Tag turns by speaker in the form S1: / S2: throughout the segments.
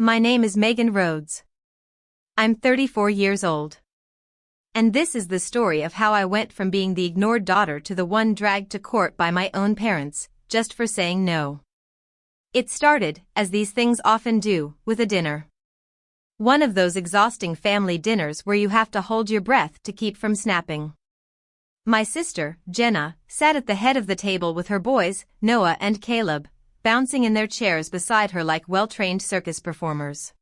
S1: My name is Megan Rhodes. I'm 34 years old. And this is the story of how I went from being the ignored daughter to the one dragged to court by my own parents, just for saying no. It started, as these things often do, with a dinner. One of those exhausting family dinners where you have to hold your breath to keep from snapping. My sister, Jenna, sat at the head of the table with her boys, Noah and Caleb, bouncing in their chairs beside her like well-trained circus performers.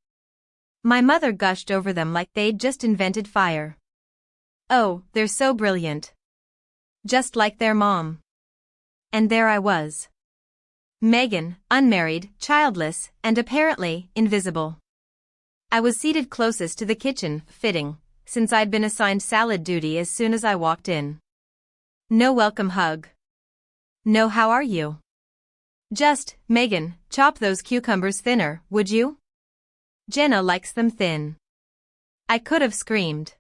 S1: My mother gushed over them like they'd just invented fire. Oh, they're so brilliant. Just like their mom. And there I was. Megan, unmarried, childless, and apparently invisible. I was seated closest to the kitchen, fitting, since I'd been assigned salad duty as soon as I walked in. No welcome hug. No how are you? Just, Megan, chop those cucumbers thinner, would you? Jenna likes them thin. I could have screamed.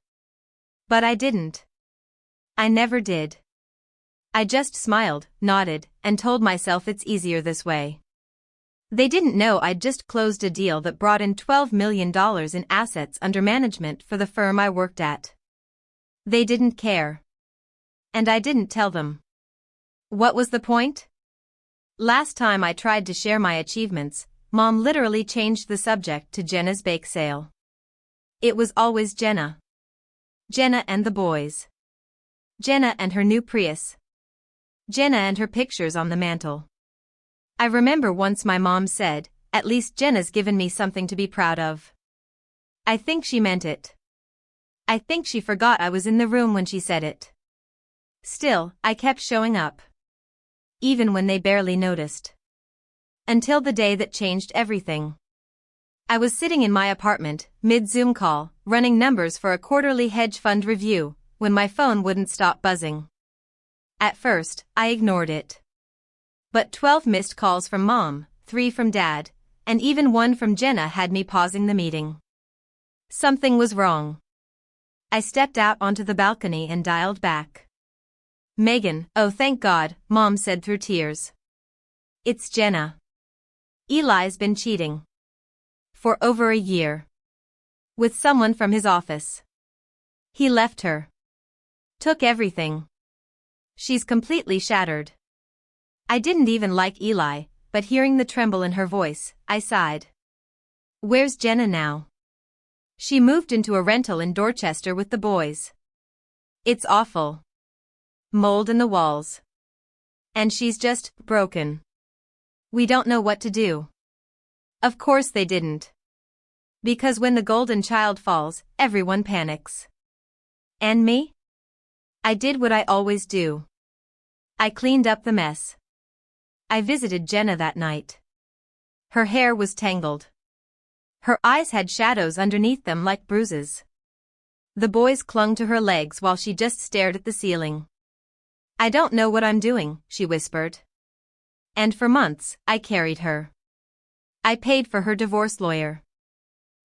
S1: But I didn't. I never did. I just smiled, nodded, and told myself it's easier this way. They didn't know I'd just closed a deal that brought in $12 million in assets under management for the firm I worked at. They didn't care. And I didn't tell them. What was the point? Last time I tried to share my achievements, Mom literally changed the subject to Jenna's bake sale. It was always Jenna. Jenna and the boys. Jenna and her new Prius. Jenna and her pictures on the mantle. I remember once my mom said, "At least Jenna's given me something to be proud of." I think she meant it. I think she forgot I was in the room when she said it. Still, I kept showing up. Even when they barely noticed. Until the day that changed everything. I was sitting in my apartment, mid-Zoom call, running numbers for a quarterly hedge fund review, when my phone wouldn't stop buzzing. At first, I ignored it. But 12 missed calls from Mom, 3 from Dad, and even 1 from Jenna had me pausing the meeting. Something was wrong. I stepped out onto the balcony and dialed back. Megan, oh thank God, Mom said through tears. It's Jenna. Eli's been cheating. For over a year. With someone from his office. He left her. Took everything. She's completely shattered. I didn't even like Eli, but hearing the tremble in her voice, I sighed. Where's Jenna now? She moved into a rental in Dorchester with the boys. It's awful. Mold in the walls. And she's just broken. We don't know what to do. Of course they didn't. Because when the golden child falls, everyone panics. And me? I did what I always do. I cleaned up the mess. I visited Jenna that night. Her hair was tangled. Her eyes had shadows underneath them like bruises. The boys clung to her legs while she just stared at the ceiling. I don't know what I'm doing, she whispered. And for months, I carried her. I paid for her divorce lawyer.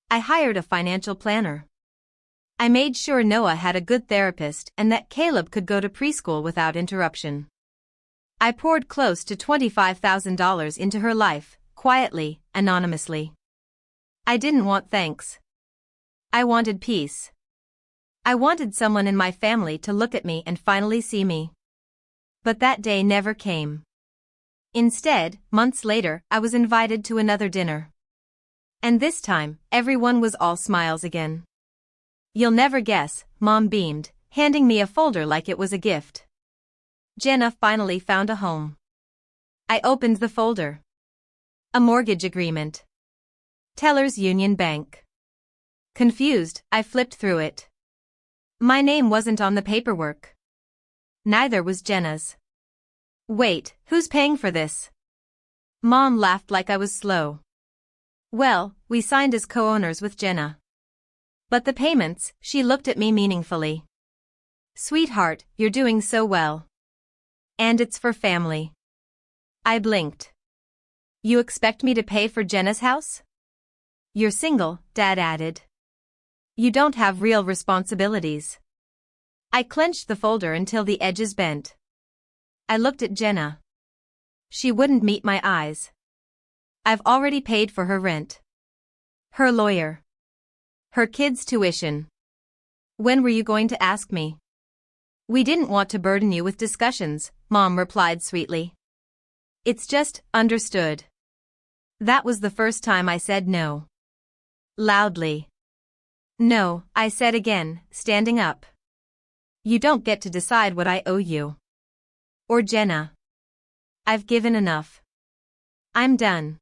S1: I hired a financial planner. I made sure Noah had a good therapist and that Caleb could go to preschool without interruption. I poured close to $25,000 into her life, quietly, anonymously. I didn't want thanks. I wanted peace. I wanted someone in my family to look at me and finally see me. But that day never came. Instead, months later, I was invited to another dinner. And this time, everyone was all smiles again. You'll never guess, Mom beamed, handing me a folder like it was a gift. Jenna finally found a home. I opened the folder. A mortgage agreement. Tellers Union Bank. Confused, I flipped through it. My name wasn't on the paperwork. Neither was Jenna's. Wait, who's paying for this? Mom laughed like I was slow. Well, we signed as co-owners with Jenna. But the payments, she looked at me meaningfully. Sweetheart, you're doing so well. And it's for family. I blinked. You expect me to pay for Jenna's house? You're single, Dad added. You don't have real responsibilities. I clenched the folder until the edges bent. I looked at Jenna. She wouldn't meet my eyes. I've already paid for her rent. Her lawyer. Her kids' tuition. When were you going to ask me? We didn't want to burden you with discussions, Mom replied sweetly. It's just, understood. That was the first time I said no. Loudly. No, I said again, standing up. You don't get to decide what I owe you. Or Jenna. I've given enough. I'm done.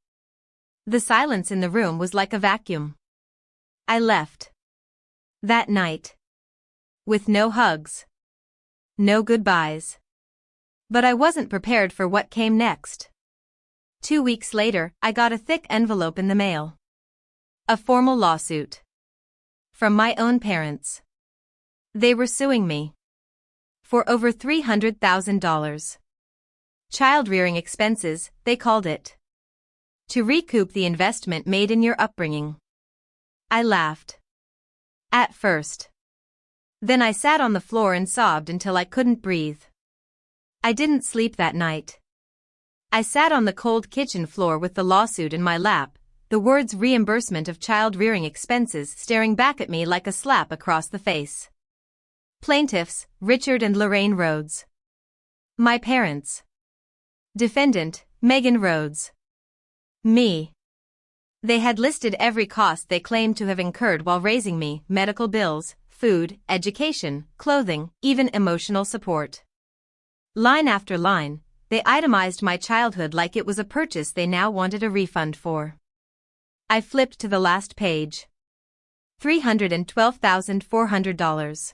S1: The silence in the room was like a vacuum. I left. That night. With no hugs. No goodbyes. But I wasn't prepared for what came next. 2 weeks later, I got a thick envelope in the mail. A formal lawsuit. From my own parents. They were suing me. For over $300,000. Child-rearing expenses, they called it. To recoup the investment made in your upbringing. I laughed. At first. Then I sat on the floor and sobbed until I couldn't breathe. I didn't sleep that night. I sat on the cold kitchen floor with the lawsuit in my lap, the words reimbursement of child-rearing expenses staring back at me like a slap across the face. Plaintiffs, Richard and Lorraine Rhodes. My parents. Defendant, Megan Rhodes. Me. They had listed every cost they claimed to have incurred while raising me: medical bills, food, education, clothing, even emotional support. Line after line, they itemized my childhood like it was a purchase they now wanted a refund for. I flipped to the last page. $312,400.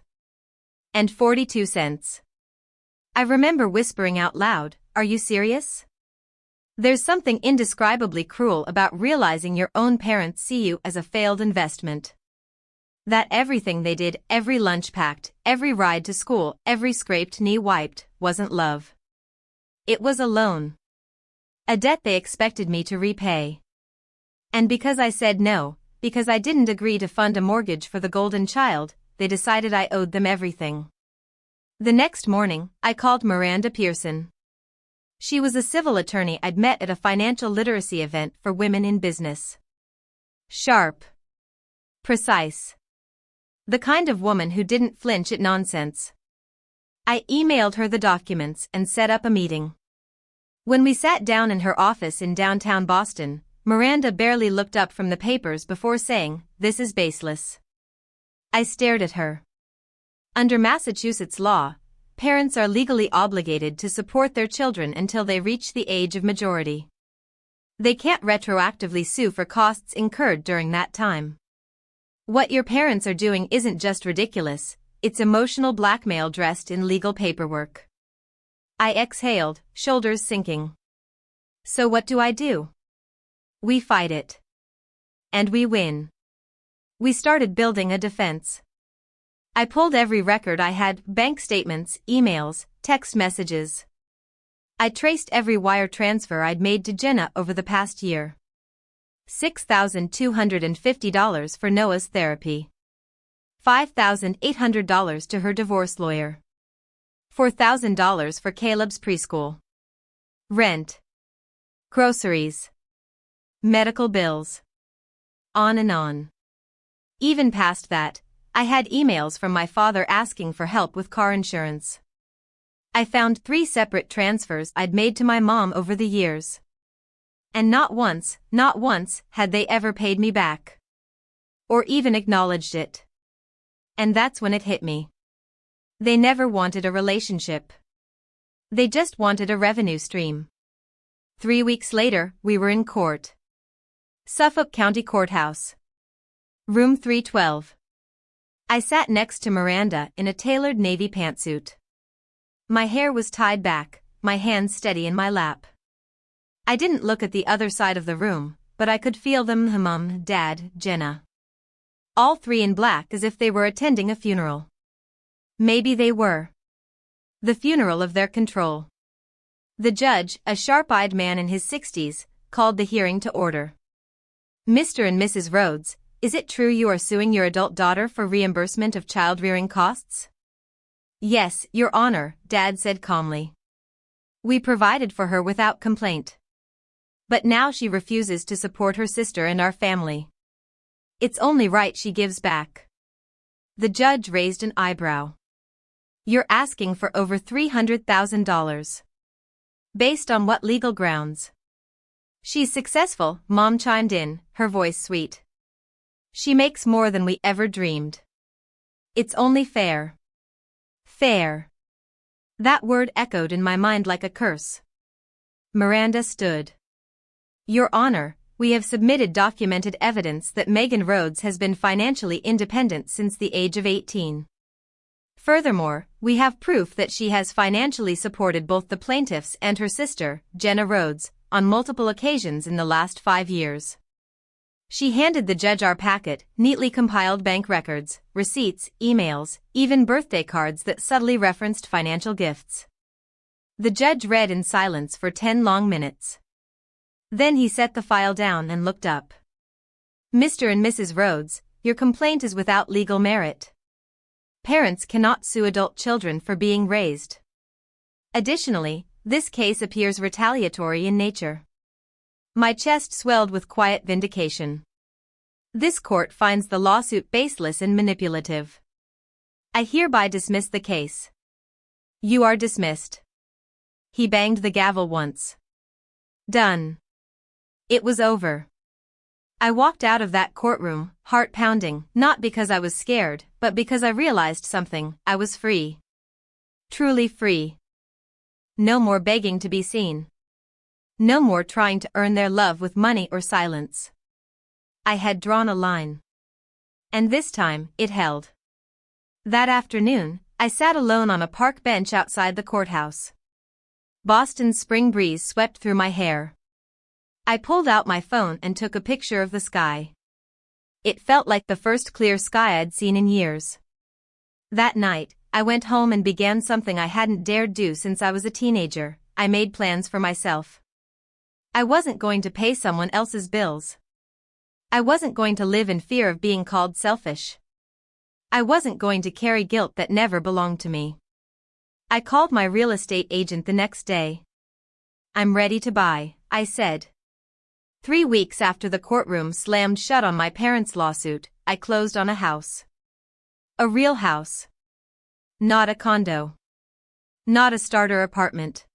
S1: And 42 cents. I remember whispering out loud, "Are you serious?" There's something indescribably cruel about realizing your own parents see you as a failed investment. That everything they did, every lunch packed, every ride to school, every scraped knee wiped, wasn't love. It was a loan. A debt they expected me to repay. And because I said no, because I didn't agree to fund a mortgage for the golden child, they decided I owed them everything. The next morning, I called Miranda Pearson. She was a civil attorney I'd met at a financial literacy event for women in business. Sharp. Precise. The kind of woman who didn't flinch at nonsense. I emailed her the documents and set up a meeting. When we sat down in her office in downtown Boston, Miranda barely looked up from the papers before saying, "This is baseless." I stared at her. Under Massachusetts law, parents are legally obligated to support their children until they reach the age of majority. They can't retroactively sue for costs incurred during that time. What your parents are doing isn't just ridiculous, it's emotional blackmail dressed in legal paperwork. I exhaled, shoulders sinking. So what do? We fight it. And we win. We started building a defense. I pulled every record I had: bank statements, emails, text messages. I traced every wire transfer I'd made to Jenna over the past year. $6,250 for Noah's therapy. $5,800 to her divorce lawyer. $4,000 for Caleb's preschool. Rent. Groceries. Medical bills. On and on. Even past that, I had emails from my father asking for help with car insurance. I found 3 separate transfers I'd made to my mom over the years. And not once had they ever paid me back. Or even acknowledged it. And that's when it hit me. They never wanted a relationship. They just wanted a revenue stream. 3 weeks later, we were in court. Suffolk County Courthouse. Room 312. I sat next to Miranda in a tailored navy pantsuit. My hair was tied back, my hands steady in my lap. I didn't look at the other side of the room, but I could feel them: Mom, Dad, Jenna. All 3 in black, as if they were attending a funeral. Maybe they were. The funeral of their control. The judge, a sharp-eyed man in his 60s, called the hearing to order. "Mr. and Mrs. Rhodes, is it true you are suing your adult daughter for reimbursement of child-rearing costs?" "Yes, Your Honor," Dad said calmly. "We provided for her without complaint. But now she refuses to support her sister and our family. It's only right she gives back. The judge raised an eyebrow. You're asking for over $300,000. Based on what legal grounds? She's successful, Mom chimed in, her voice sweet. She makes more than we ever dreamed. It's only fair. Fair. That word echoed in my mind like a curse. Miranda stood. Your Honor, we have submitted documented evidence that Megan Rhodes has been financially independent since the age of 18. Furthermore, we have proof that she has financially supported both the plaintiffs and her sister, Jenna Rhodes, on multiple occasions in the last 5 years. She handed the judge our packet, neatly compiled bank records, receipts, emails, even birthday cards that subtly referenced financial gifts. The judge read in silence for 10 long minutes. Then he set the file down and looked up. Mr. and Mrs. Rhodes, your complaint is without legal merit. Parents cannot sue adult children for being raised. Additionally, this case appears retaliatory in nature. My chest swelled with quiet vindication. This court finds the lawsuit baseless and manipulative. I hereby dismiss the case. You are dismissed. He banged the gavel once. Done. It was over. I walked out of that courtroom, heart pounding, not because I was scared, but because I realized something. I was free. Truly free. No more begging to be seen. No more trying to earn their love with money or silence. I had drawn a line. And this time, it held. That afternoon, I sat alone on a park bench outside the courthouse. Boston's spring breeze swept through my hair. I pulled out my phone and took a picture of the sky. It felt like the first clear sky I'd seen in years. That night, I went home and began something I hadn't dared do since I was a teenager. I made plans for myself. I wasn't going to pay someone else's bills. I wasn't going to live in fear of being called selfish. I wasn't going to carry guilt that never belonged to me. I called my real estate agent the next day. I'm ready to buy, I said. 3 weeks after the courtroom slammed shut on my parents' lawsuit, I closed on a house. A real house. Not a condo. Not a starter apartment.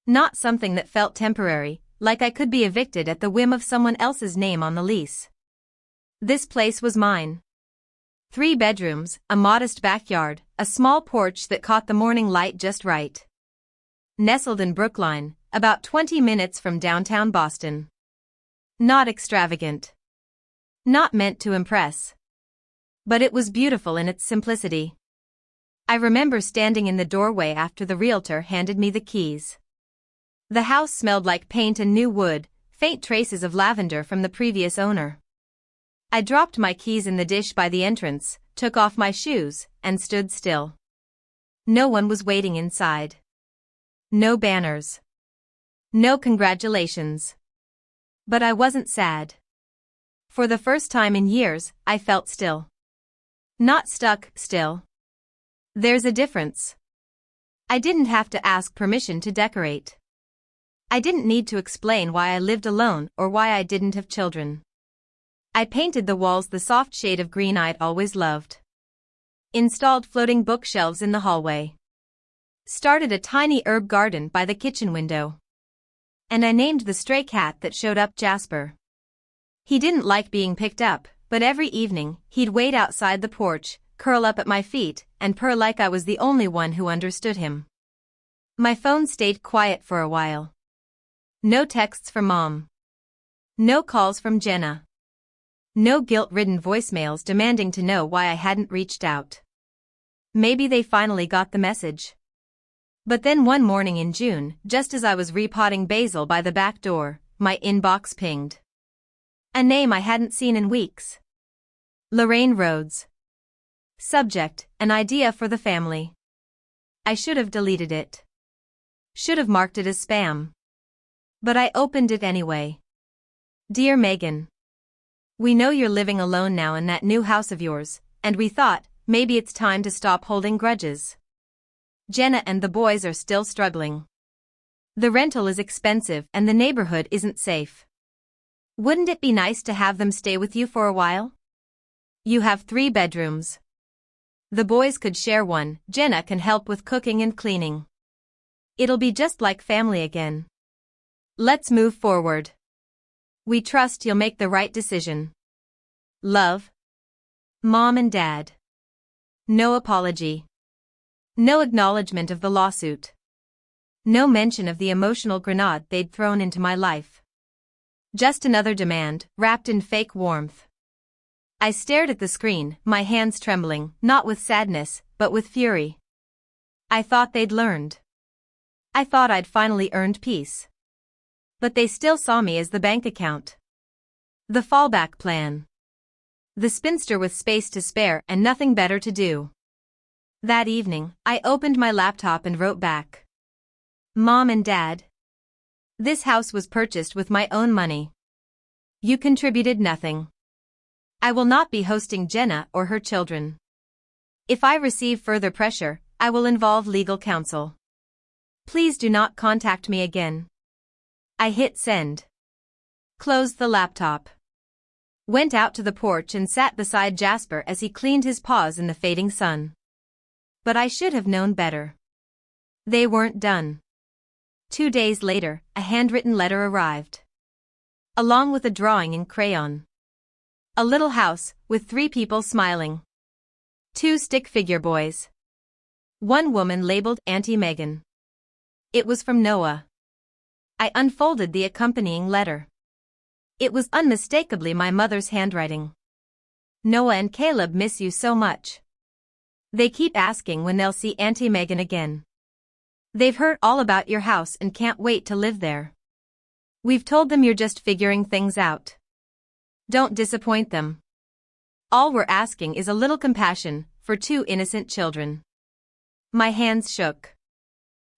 S1: Not something that felt temporary, like I could be evicted at the whim of someone else's name on the lease. This place was mine. 3 bedrooms, a modest backyard, a small porch that caught the morning light just right. Nestled in Brookline, about 20 minutes from downtown Boston. Not extravagant. Not meant to impress. But it was beautiful in its simplicity. I remember standing in the doorway after the realtor handed me the keys. The house smelled like paint and new wood, faint traces of lavender from the previous owner. I dropped my keys in the dish by the entrance, took off my shoes, and stood still. No one was waiting inside. No banners. No congratulations. But I wasn't sad. For the first time in years, I felt still. Not stuck, still. There's a difference. I didn't have to ask permission to decorate. I didn't need to explain why I lived alone or why I didn't have children. I painted the walls the soft shade of green I'd always loved. Installed floating bookshelves in the hallway. Started a tiny herb garden by the kitchen window. And I named the stray cat that showed up Jasper. He didn't like being picked up, but every evening, he'd wait outside the porch, curl up at my feet, and purr like I was the only one who understood him. My phone stayed quiet for a while. No texts from Mom. No calls from Jenna. No guilt-ridden voicemails demanding to know why I hadn't reached out. Maybe they finally got the message. But then one morning in June, just as I was repotting basil by the back door, my inbox pinged. A name I hadn't seen in weeks. Lorraine Rhodes. Subject, an idea for the family. I should have deleted it. Should have marked it as spam. But I opened it anyway. Dear Megan. We know you're living alone now in that new house of yours, and we thought, maybe it's time to stop holding grudges. Jenna and the boys are still struggling. The rental is expensive and the neighborhood isn't safe. Wouldn't it be nice to have them stay with you for a while? You have 3 bedrooms. The boys could share one. Jenna can help with cooking and cleaning. It'll be just like family again. Let's move forward. We trust you'll make the right decision. Love. Mom and Dad. No apology. No acknowledgement of the lawsuit. No mention of the emotional grenade they'd thrown into my life. Just another demand, wrapped in fake warmth. I stared at the screen, my hands trembling, not with sadness, but with fury. I thought they'd learned. I thought I'd finally earned peace. But they still saw me as the bank account. The fallback plan. The spinster with space to spare and nothing better to do. That evening, I opened my laptop and wrote back. Mom and Dad. This house was purchased with my own money. You contributed nothing. I will not be hosting Jenna or her children. If I receive further pressure, I will involve legal counsel. Please do not contact me again. I hit send. Closed the laptop. Went out to the porch and sat beside Jasper as he cleaned his paws in the fading sun. But I should have known better. They weren't done. 2 days later, a handwritten letter arrived. Along with a drawing in crayon. A little house, with 3 people smiling. 2 stick figure boys. 1 woman labeled Auntie Megan. It was from Noah. I unfolded the accompanying letter. It was unmistakably my mother's handwriting. Noah and Caleb miss you so much. They keep asking when they'll see Auntie Megan again. They've heard all about your house and can't wait to live there. We've told them you're just figuring things out. Don't disappoint them. All we're asking is a little compassion for 2 innocent children. My hands shook.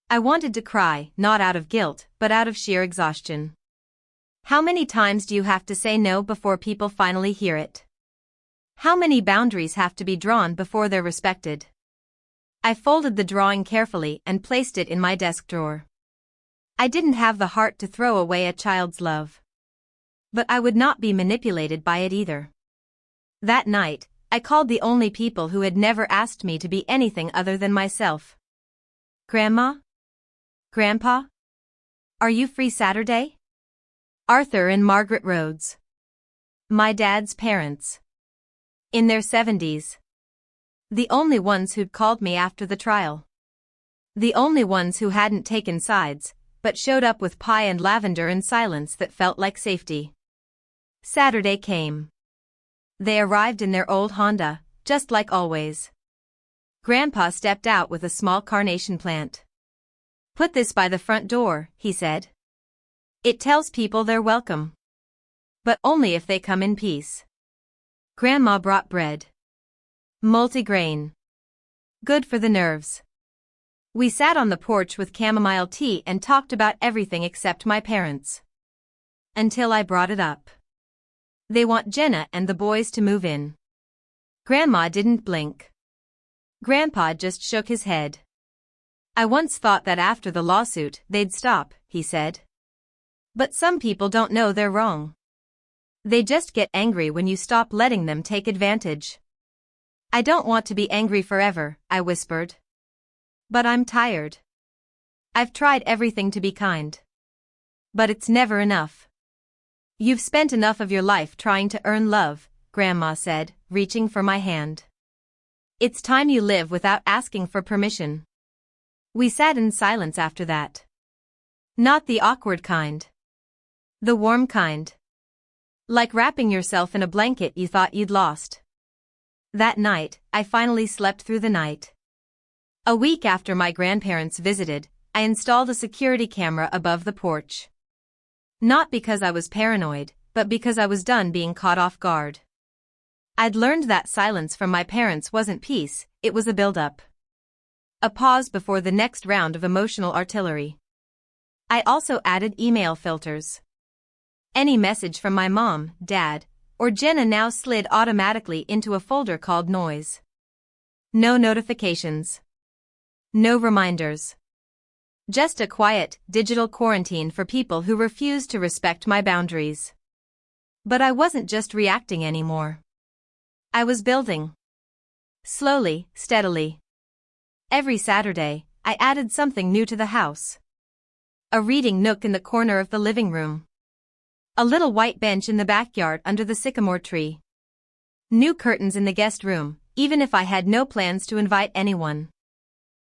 S1: I wanted to cry, not out of guilt, but out of sheer exhaustion. How many times do you have to say no before people finally hear it? How many boundaries have to be drawn before they're respected? I folded the drawing carefully and placed it in my desk drawer. I didn't have the heart to throw away a child's love. But I would not be manipulated by it either. That night, I called the only people who had never asked me to be anything other than myself. Grandma? Grandpa? Are you free Saturday? Arthur and Margaret Rhodes. My dad's parents. In their 70s. The only ones who'd called me after the trial. The only ones who hadn't taken sides, but showed up with pie and lavender and silence that felt like safety. Saturday came. They arrived in their old Honda, just like always. Grandpa stepped out with a small carnation plant. Put this by the front door, he said. It tells people they're welcome. But only if they come in peace. Grandma brought bread. Multigrain. Good for the nerves. We sat on the porch with chamomile tea and talked about everything except my parents. Until I brought it up. They want Jenna and the boys to move in. Grandma didn't blink. Grandpa just shook his head. I once thought that after the lawsuit, they'd stop, he said. But some people don't know they're wrong. They just get angry when you stop letting them take advantage. I don't want to be angry forever, I whispered. But I'm tired. I've tried everything to be kind. But it's never enough. You've spent enough of your life trying to earn love, Grandma said, reaching for my hand. It's time you live without asking for permission. We sat in silence after that. Not the awkward kind. The warm kind. Like wrapping yourself in a blanket you thought you'd lost. That night, I finally slept through the night. A week after my grandparents visited, I installed a security camera above the porch. Not because I was paranoid, but because I was done being caught off guard. I'd learned that silence from my parents wasn't peace, it was a build-up. A pause before the next round of emotional artillery. I also added email filters. Any message from my mom, dad, or Jenna now slid automatically into a folder called Noise. No notifications. No reminders. Just a quiet, digital quarantine for people who refuse to respect my boundaries. But I wasn't just reacting anymore. I was building. Slowly, steadily. Every Saturday, I added something new to the house. A reading nook in the corner of the living room. A little white bench in the backyard under the sycamore tree. New curtains in the guest room, even if I had no plans to invite anyone.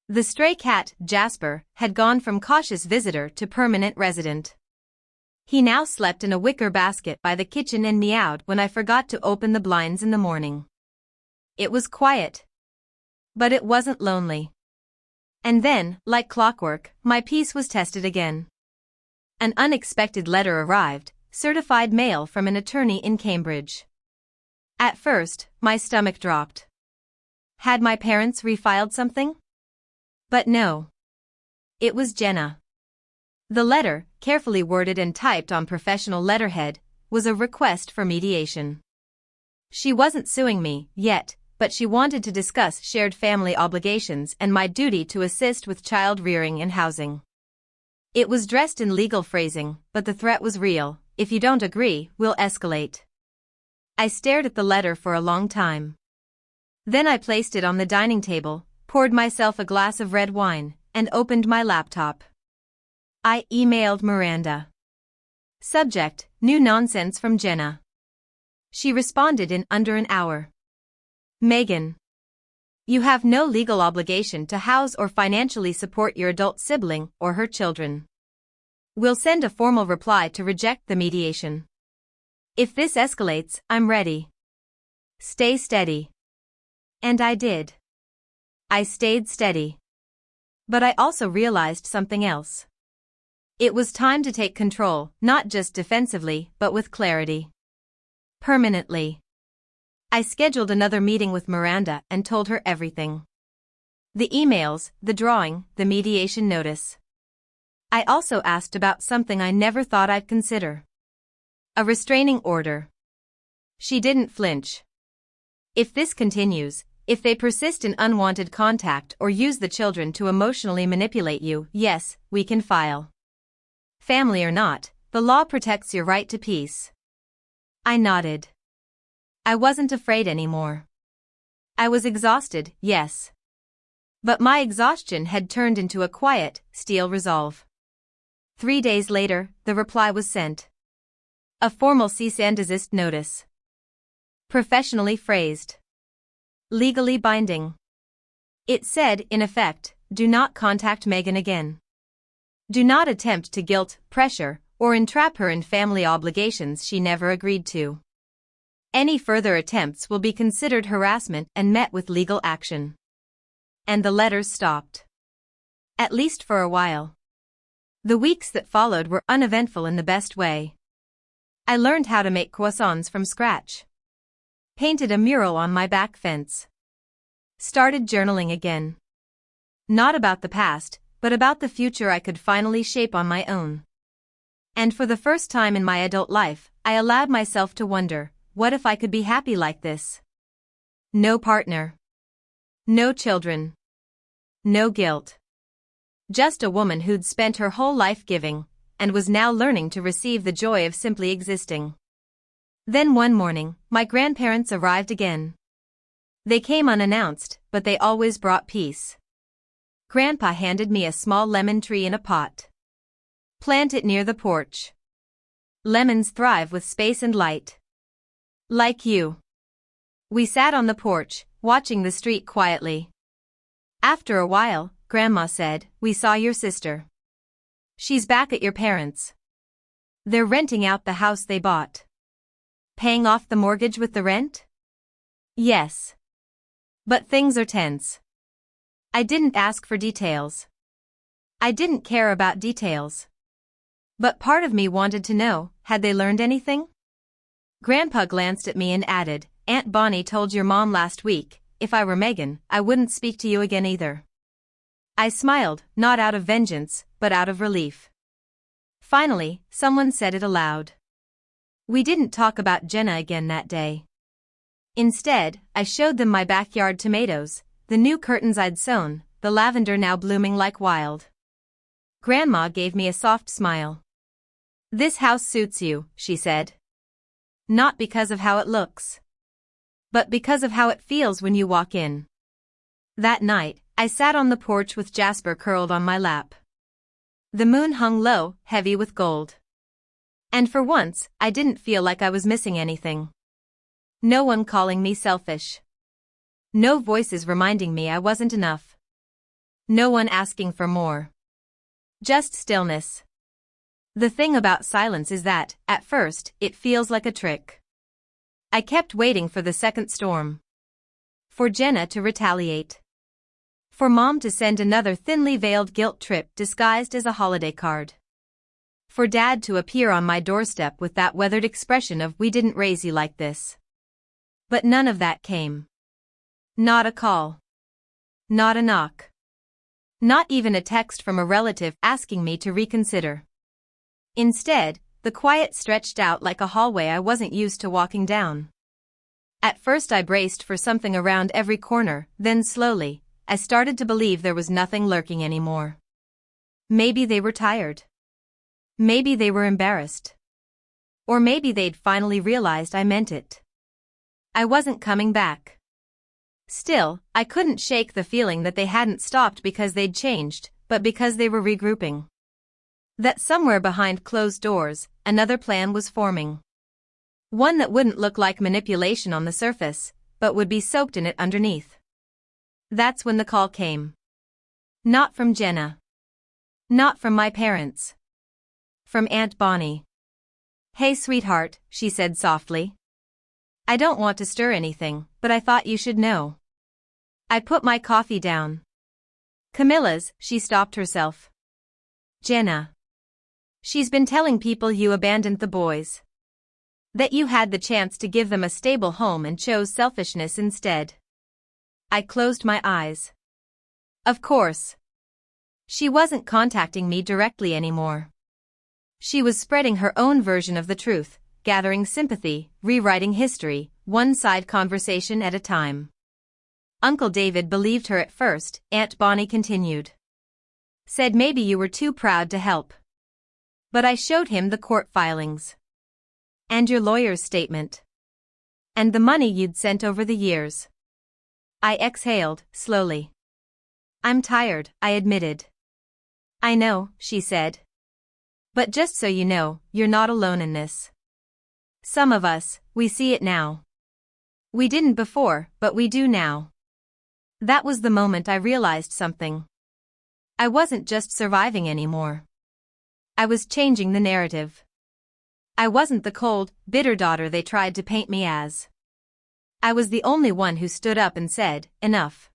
S1: The stray cat, Jasper, had gone from cautious visitor to permanent resident. He now slept in a wicker basket by the kitchen and meowed when I forgot to open the blinds in the morning. It was quiet. But it wasn't lonely. And then, like clockwork, my peace was tested again. An unexpected letter arrived, certified mail from an attorney in Cambridge. At first, my stomach dropped. Had my parents refiled something? But no. It was Jenna. The letter, carefully worded and typed on professional letterhead, was a request for mediation. She wasn't suing me, yet, but she wanted to discuss shared family obligations and my duty to assist with child rearing and housing. It was dressed in legal phrasing, but the threat was real: if you don't agree, we'll escalate. I stared at the letter for a long time. Then I placed it on the dining table, poured myself a glass of red wine, and opened my laptop. I emailed Miranda. Subject: new nonsense from Jenna. She responded in under an hour. Megan. You have no legal obligation to house or financially support your adult sibling or her children. We'll send a formal reply to reject the mediation. If this escalates, I'm ready. Stay steady. And I did. I stayed steady. But I also realized something else. It was time to take control, not just defensively, but with clarity. Permanently. I scheduled another meeting with Miranda and told her everything. The emails, the drawing, the mediation notice. I also asked about something I never thought I'd consider. A restraining order. She didn't flinch. If this continues, if they persist in unwanted contact or use the children to emotionally manipulate you, yes, we can file. Family or not, the law protects your right to peace. I nodded. I wasn't afraid anymore. I was exhausted, yes. But my exhaustion had turned into a quiet, steel resolve. 3 days later, the reply was sent. A formal cease and desist notice. Professionally phrased. Legally binding. It said, in effect, do not contact Megan again. Do not attempt to guilt, pressure, or entrap her in family obligations she never agreed to. Any further attempts will be considered harassment and met with legal action. And the letters stopped. At least for a while. The weeks that followed were uneventful in the best way. I learned how to make croissants from scratch. Painted a mural on my back fence. Started journaling again. Not about the past, but about the future I could finally shape on my own. And for the first time in my adult life, I allowed myself to wonder, what if I could be happy like this? No partner. No children. No guilt. Just a woman who'd spent her whole life giving, and was now learning to receive the joy of simply existing. Then one morning, my grandparents arrived again. They came unannounced, but they always brought peace. Grandpa handed me a small lemon tree in a pot. Plant it near the porch. Lemons thrive with space and light. Like you. We sat on the porch, watching the street quietly. After a while, Grandma said, we saw your sister. She's back at your parents'. They're renting out the house they bought. Paying off the mortgage with the rent? Yes. But things are tense. I didn't ask for details. I didn't care about details. But part of me wanted to know, had they learned anything? Grandpa glanced at me and added, Aunt Bonnie told your mom last week, if I were Megan, I wouldn't speak to you again either. I smiled, not out of vengeance, but out of relief. Finally, someone said it aloud. We didn't talk about Jenna again that day. Instead, I showed them my backyard tomatoes, the new curtains I'd sewn, the lavender now blooming like wild. Grandma gave me a soft smile. This house suits you, she said. Not because of how it looks, but because of how it feels when you walk in. That night, I sat on the porch with Jasper curled on my lap. The moon hung low, heavy with gold. And for once, I didn't feel like I was missing anything. No one calling me selfish. No voices reminding me I wasn't enough. No one asking for more. Just stillness. The thing about silence is that, at first, it feels like a trick. I kept waiting for the second storm. For Jenna to retaliate. For Mom to send another thinly veiled guilt trip disguised as a holiday card. For Dad to appear on my doorstep with that weathered expression of "we didn't raise you like this." But none of that came. Not a call. Not a knock. Not even a text from a relative asking me to reconsider. Instead, the quiet stretched out like a hallway I wasn't used to walking down. At first I braced for something around every corner, then slowly, I started to believe there was nothing lurking anymore. Maybe they were tired. Maybe they were embarrassed. Or maybe they'd finally realized I meant it. I wasn't coming back. Still, I couldn't shake the feeling that they hadn't stopped because they'd changed, but because they were regrouping. That somewhere behind closed doors, another plan was forming. One that wouldn't look like manipulation on the surface, but would be soaked in it underneath. That's when the call came. Not from Jenna. Not from my parents. From Aunt Bonnie. "Hey sweetheart," she said softly. "I don't want to stir anything, but I thought you should know." I put my coffee down. "Camilla's," she stopped herself. "Jenna. She's been telling people you abandoned the boys. That you had the chance to give them a stable home and chose selfishness instead." I closed my eyes. Of course. She wasn't contacting me directly anymore. She was spreading her own version of the truth, gathering sympathy, rewriting history, one-side conversation at a time. Uncle David believed her at first, Aunt Bonnie continued. Said maybe you were too proud to help. But I showed him the court filings. And your lawyer's statement. And the money you'd sent over the years. I exhaled, slowly. "I'm tired," I admitted. "I know," she said. "But just so you know, you're not alone in this. Some of us, we see it now. We didn't before, but we do now." That was the moment I realized something. I wasn't just surviving anymore. I was changing the narrative. I wasn't the cold, bitter daughter they tried to paint me as. I was the only one who stood up and said, "Enough."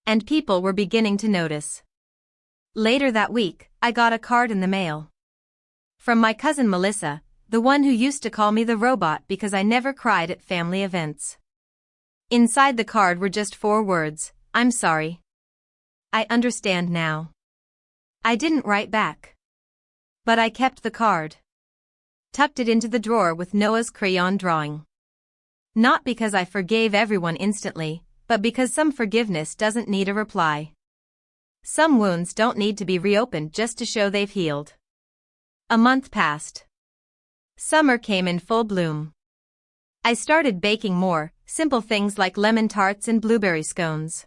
S1: And people were beginning to notice. Later that week, I got a card in the mail. From my cousin Melissa, the one who used to call me the robot because I never cried at family events. Inside the card were just 4 words, "I'm sorry. I understand now." I didn't write back. But I kept the card. Tucked it into the drawer with Noah's crayon drawing. Not because I forgave everyone instantly, but because some forgiveness doesn't need a reply. Some wounds don't need to be reopened just to show they've healed. A month passed. Summer came in full bloom. I started baking more, simple things like lemon tarts and blueberry scones.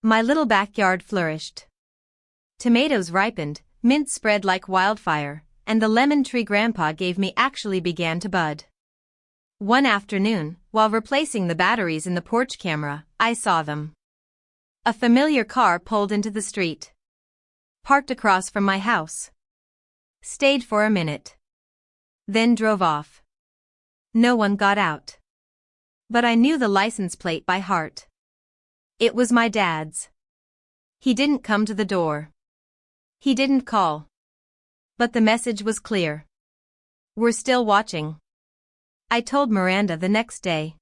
S1: My little backyard flourished. Tomatoes ripened, mint spread like wildfire, and the lemon tree Grandpa gave me actually began to bud. One afternoon, while replacing the batteries in the porch camera, I saw them. A familiar car pulled into the street. Parked across from my house. Stayed for a minute. Then drove off. No one got out. But I knew the license plate by heart. It was my dad's. He didn't come to the door. He didn't call. But the message was clear. "We're still watching." I told Miranda the next day.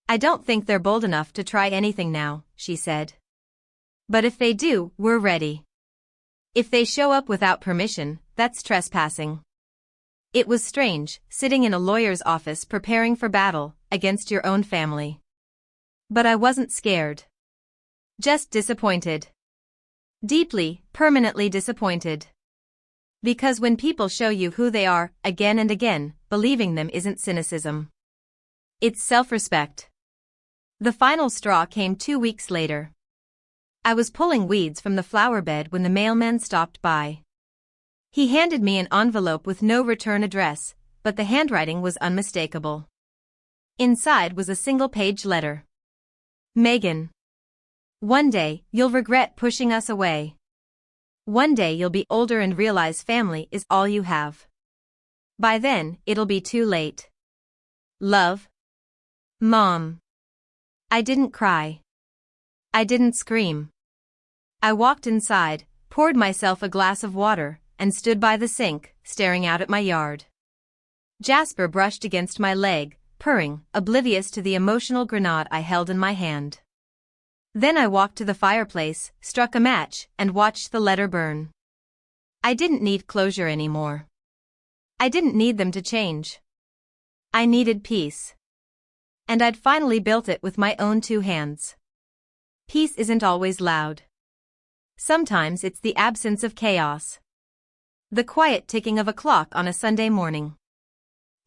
S1: "I don't think they're bold enough to try anything now," she said. "But if they do, we're ready. If they show up without permission, that's trespassing." It was strange, sitting in a lawyer's office preparing for battle, against your own family. But I wasn't scared. Just disappointed. Deeply, permanently disappointed. Because when people show you who they are, again and again, believing them isn't cynicism. It's self-respect. The final straw came 2 weeks later. I was pulling weeds from the flower bed when the mailman stopped by. He handed me an envelope with no return address, but the handwriting was unmistakable. Inside was a single-page letter. Megan. One day, you'll regret pushing us away. One day you'll be older and realize family is all you have. By then, it'll be too late. Love. Mom. I didn't cry. I didn't scream. I walked inside, poured myself a glass of water, and stood by the sink, staring out at my yard. Jasper brushed against my leg, purring, oblivious to the emotional grenade I held in my hand. Then I walked to the fireplace, struck a match, and watched the letter burn. I didn't need closure anymore. I didn't need them to change. I needed peace. And I'd finally built it with my own 2 hands. Peace isn't always loud. Sometimes it's the absence of chaos. The quiet ticking of a clock on a Sunday morning.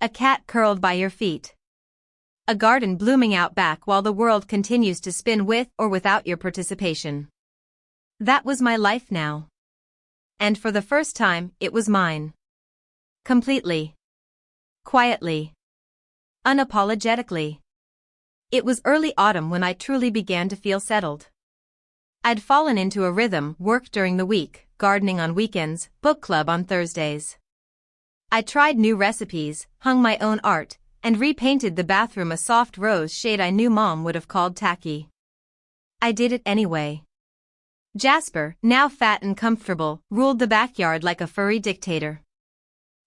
S1: A cat curled by your feet. A garden blooming out back while the world continues to spin with or without your participation. That was my life now. And for the first time, it was mine. Completely. Quietly. Unapologetically. It was early autumn when I truly began to feel settled. I'd fallen into a rhythm, work during the week, gardening on weekends, book club on Thursdays. I tried new recipes, hung my own art, and repainted the bathroom a soft rose shade I knew Mom would have called tacky. I did it anyway. Jasper, now fat and comfortable, ruled the backyard like a furry dictator.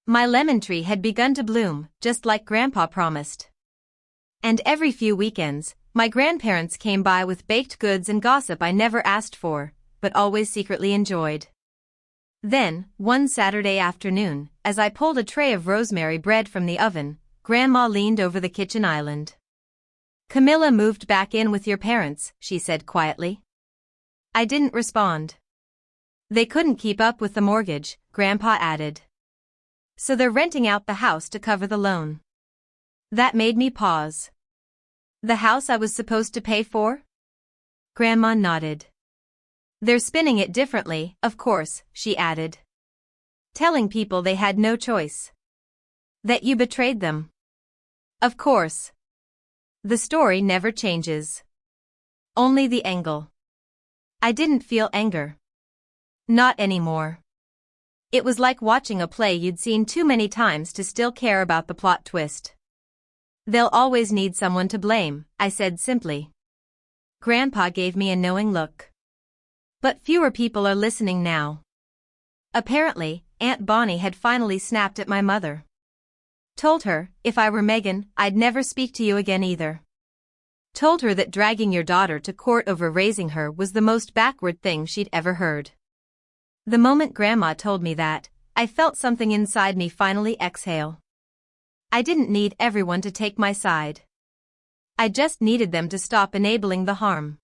S1: My lemon tree had begun to bloom, just like Grandpa promised. And every few weekends, my grandparents came by with baked goods and gossip I never asked for, but always secretly enjoyed. Then, one Saturday afternoon, as I pulled a tray of rosemary bread from the oven, Grandma leaned over the kitchen island. Camilla moved back in with your parents, she said quietly. I didn't respond. They couldn't keep up with the mortgage, Grandpa added. So they're renting out the house to cover the loan. That made me pause. The house I was supposed to pay for? Grandma nodded. They're spinning it differently, of course, she added. Telling people they had no choice. That you betrayed them. Of course. The story never changes. Only the angle. I didn't feel anger. Not anymore. It was like watching a play you'd seen too many times to still care about the plot twist. They'll always need someone to blame, I said simply. Grandpa gave me a knowing look. But fewer people are listening now. Apparently, Aunt Bonnie had finally snapped at my mother. Told her, if I were Megan, I'd never speak to you again either. Told her that dragging your daughter to court over raising her was the most backward thing she'd ever heard. The moment Grandma told me that, I felt something inside me finally exhale. I didn't need everyone to take my side. I just needed them to stop enabling the harm.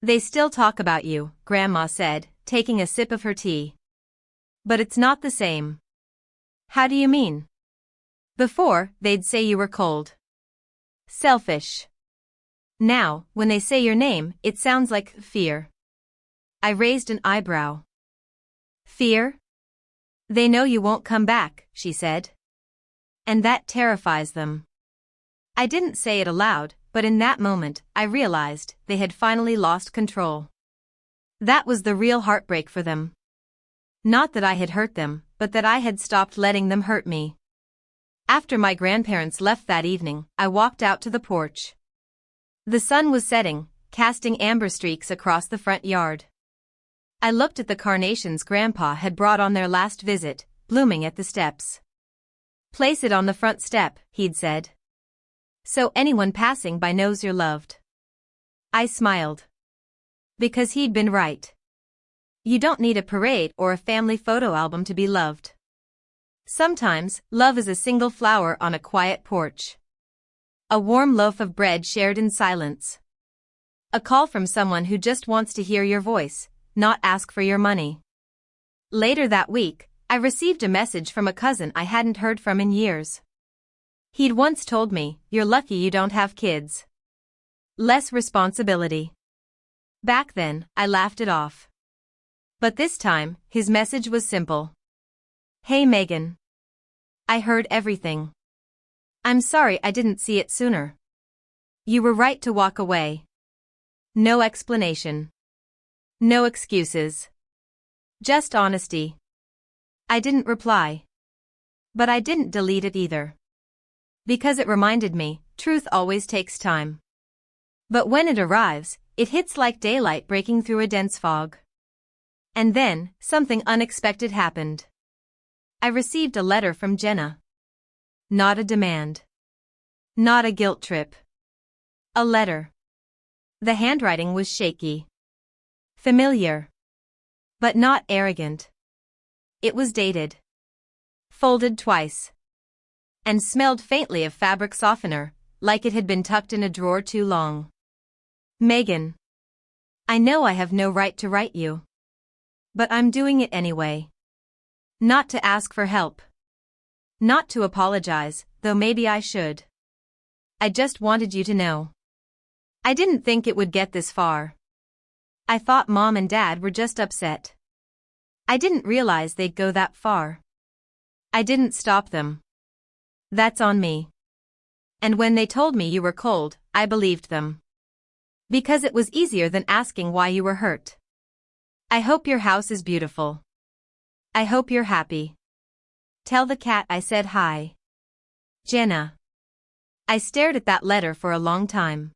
S1: They still talk about you, Grandma said, taking a sip of her tea. But it's not the same. How do you mean? Before, they'd say you were cold. Selfish. Now, when they say your name, it sounds like fear. I raised an eyebrow. Fear? They know you won't come back, she said. And that terrifies them. I didn't say it aloud, but in that moment, I realized they had finally lost control. That was the real heartbreak for them. Not that I had hurt them, but that I had stopped letting them hurt me. After my grandparents left that evening, I walked out to the porch. The sun was setting, casting amber streaks across the front yard. I looked at the carnations Grandpa had brought on their last visit, blooming at the steps. Place it on the front step, he'd said. So anyone passing by knows you're loved. I smiled. Because he'd been right. You don't need a parade or a family photo album to be loved. Sometimes, love is a single flower on a quiet porch. A warm loaf of bread shared in silence. A call from someone who just wants to hear your voice, not ask for your money. Later that week, I received a message from a cousin I hadn't heard from in years. He'd once told me, "You're lucky you don't have kids. Less responsibility." Back then, I laughed it off. But this time, his message was simple. "Hey Megan. I heard everything. I'm sorry I didn't see it sooner. You were right to walk away. No explanation. No excuses. Just honesty." I didn't reply. But I didn't delete it either. Because it reminded me, truth always takes time. But when it arrives, it hits like daylight breaking through a dense fog. And then, something unexpected happened. I received a letter from Jenna. Not a demand. Not a guilt trip. A letter. The handwriting was shaky. Familiar. But not arrogant. It was dated. Folded twice. And smelled faintly of fabric softener, like it had been tucked in a drawer too long. "Megan. I know I have no right to write you. But I'm doing it anyway. Not to ask for help. Not to apologize, though maybe I should. I just wanted you to know. I didn't think it would get this far. I thought Mom and Dad were just upset. I didn't realize they'd go that far. I didn't stop them. That's on me. And when they told me you were cold, I believed them. Because it was easier than asking why you were hurt. I hope your house is beautiful. I hope you're happy. Tell the cat I said hi. Jenna." I stared at that letter for a long time.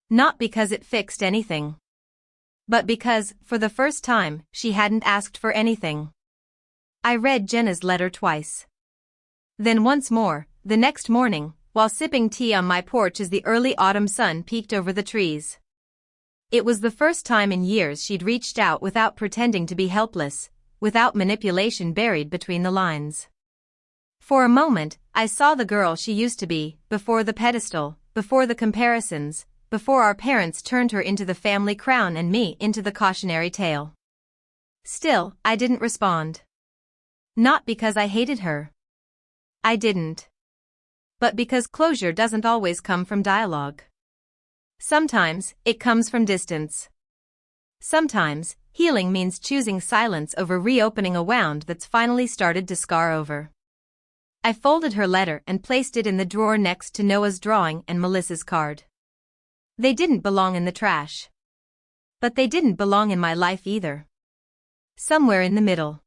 S1: Not because it fixed anything. But because, for the first time, she hadn't asked for anything. I read Jenna's letter twice. Then once more, the next morning, while sipping tea on my porch as the early autumn sun peeked over the trees. It was the first time in years she'd reached out without pretending to be helpless, without manipulation buried between the lines. For a moment, I saw the girl she used to be, before the pedestal, before the comparisons, before our parents turned her into the family crown and me into the cautionary tale. Still, I didn't respond. Not because I hated her. I didn't. But because closure doesn't always come from dialogue. Sometimes, it comes from distance. Sometimes, healing means choosing silence over reopening a wound that's finally started to scar over. I folded her letter and placed it in the drawer next to Noah's drawing and Melissa's card. They didn't belong in the trash. But they didn't belong in my life either. Somewhere in the middle.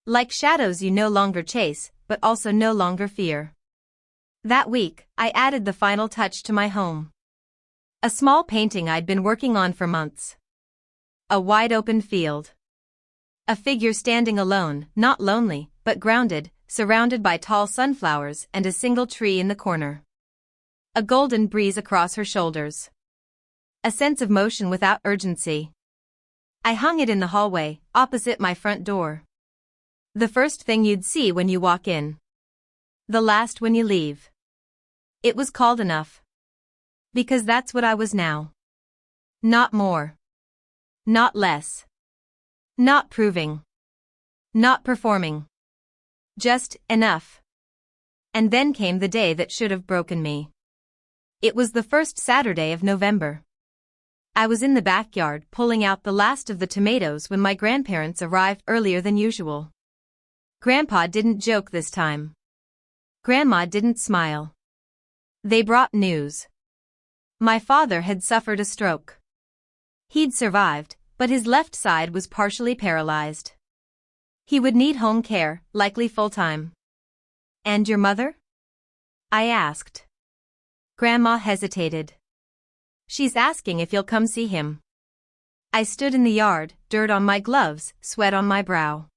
S1: Like shadows you no longer chase, but also no longer fear. That week, I added the final touch to my home. A small painting I'd been working on for months. A wide-open field. A figure standing alone, not lonely, but grounded, surrounded by tall sunflowers and a single tree in the corner. A golden breeze across her shoulders. A sense of motion without urgency. I hung it in the hallway, opposite my front door. The first thing you'd see when you walk in. The last when you leave. It was called enough. Because that's what I was now. Not more. Not less. Not proving. Not performing. Just enough. And then came the day that should have broken me. It was the first Saturday of November. I was in the backyard pulling out the last of the tomatoes when my grandparents arrived earlier than usual. Grandpa didn't joke this time. Grandma didn't smile. They brought news. My father had suffered a stroke. He'd survived, but his left side was partially paralyzed. He would need home care, likely full-time. "And your mother?" I asked. Grandma hesitated. "She's asking if you'll come see him." I stood in the yard, dirt on my gloves, sweat on my brow.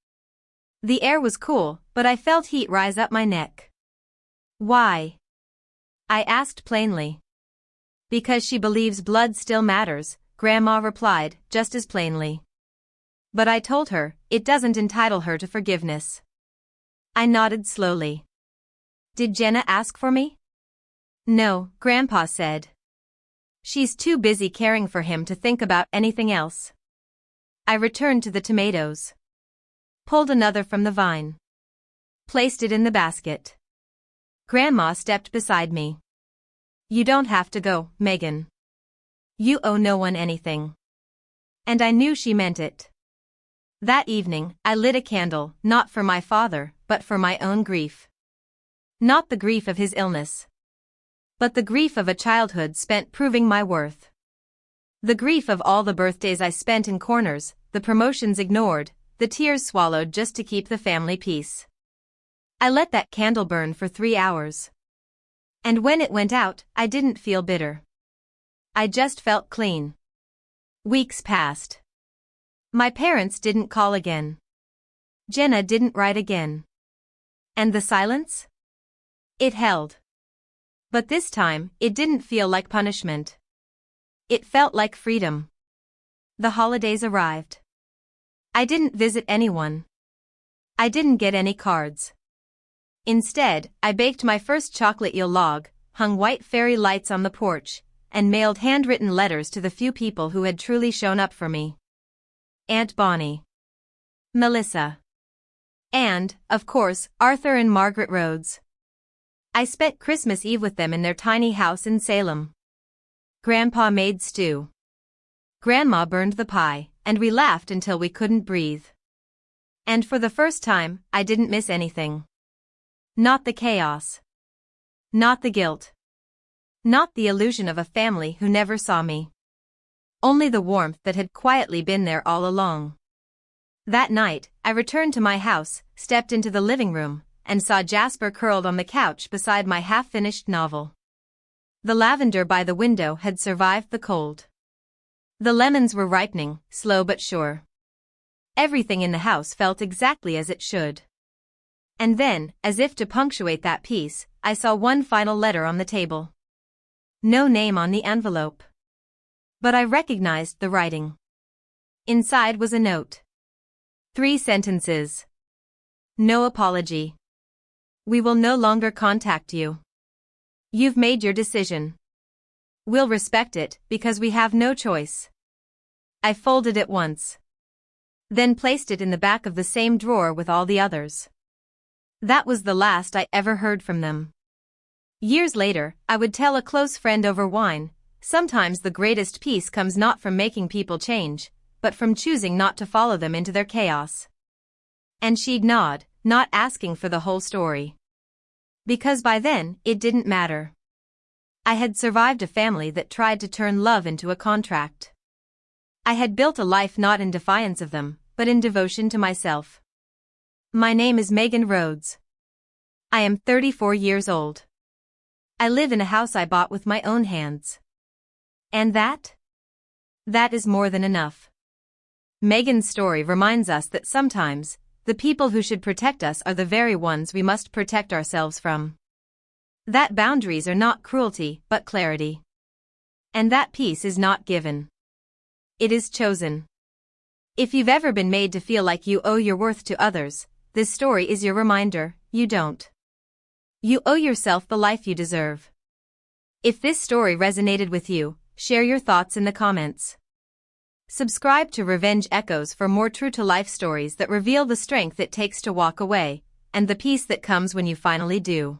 S1: The air was cool, but I felt heat rise up my neck. "Why?" I asked plainly. "Because she believes blood still matters," Grandma replied, just as plainly. But I told her, it doesn't entitle her to forgiveness. I nodded slowly. "Did Jenna ask for me?" "No," Grandpa said. "She's too busy caring for him to think about anything else." I returned to the tomatoes. Pulled another from the vine. Placed it in the basket. Grandma stepped beside me. You don't have to go, Megan. You owe no one anything. And I knew she meant it. That evening, I lit a candle, not for my father, but for my own grief. Not the grief of his illness, but the grief of a childhood spent proving my worth. The grief of all the birthdays I spent in corners, the promotions ignored, the tears swallowed just to keep the family peace. I let that candle burn for 3 hours. And when it went out, I didn't feel bitter. I just felt clean. Weeks passed. My parents didn't call again. Jenna didn't write again. And the silence? It held. But this time, it didn't feel like punishment. It felt like freedom. The holidays arrived. I didn't visit anyone. I didn't get any cards. Instead, I baked my first chocolate Yule log, hung white fairy lights on the porch, and mailed handwritten letters to the few people who had truly shown up for me. Aunt Bonnie, Melissa, and, of course, Arthur and Margaret Rhodes. I spent Christmas Eve with them in their tiny house in Salem. Grandpa made stew. Grandma burned the pie, and we laughed until we couldn't breathe. And for the first time, I didn't miss anything. Not the chaos. Not the guilt. Not the illusion of a family who never saw me. Only the warmth that had quietly been there all along. That night, I returned to my house, stepped into the living room, and saw Jasper curled on the couch beside my half-finished novel. The lavender by the window had survived the cold. The lemons were ripening, slow but sure. Everything in the house felt exactly as it should. And then, as if to punctuate that piece, I saw one final letter on the table. No name on the envelope. But I recognized the writing. Inside was a note. 3 sentences. No apology. We will no longer contact you. You've made your decision. We'll respect it, because we have no choice. I folded it once. Then placed it in the back of the same drawer with all the others. That was the last I ever heard from them. Years later, I would tell a close friend over wine, sometimes the greatest peace comes not from making people change, but from choosing not to follow them into their chaos. And she'd nod, not asking for the whole story. Because by then, it didn't matter. I had survived a family that tried to turn love into a contract. I had built a life not in defiance of them, but in devotion to myself. My name is Megan Rhodes. I am 34 years old. I live in a house I bought with my own hands. And that? That is more than enough. Megan's story reminds us that sometimes, the people who should protect us are the very ones we must protect ourselves from. That boundaries are not cruelty, but clarity. And that peace is not given. It is chosen. If you've ever been made to feel like you owe your worth to others, this story is your reminder, you don't. You owe yourself the life you deserve. If this story resonated with you, share your thoughts in the comments. Subscribe to Revenge Echoes for more true-to-life stories that reveal the strength it takes to walk away, and the peace that comes when you finally do.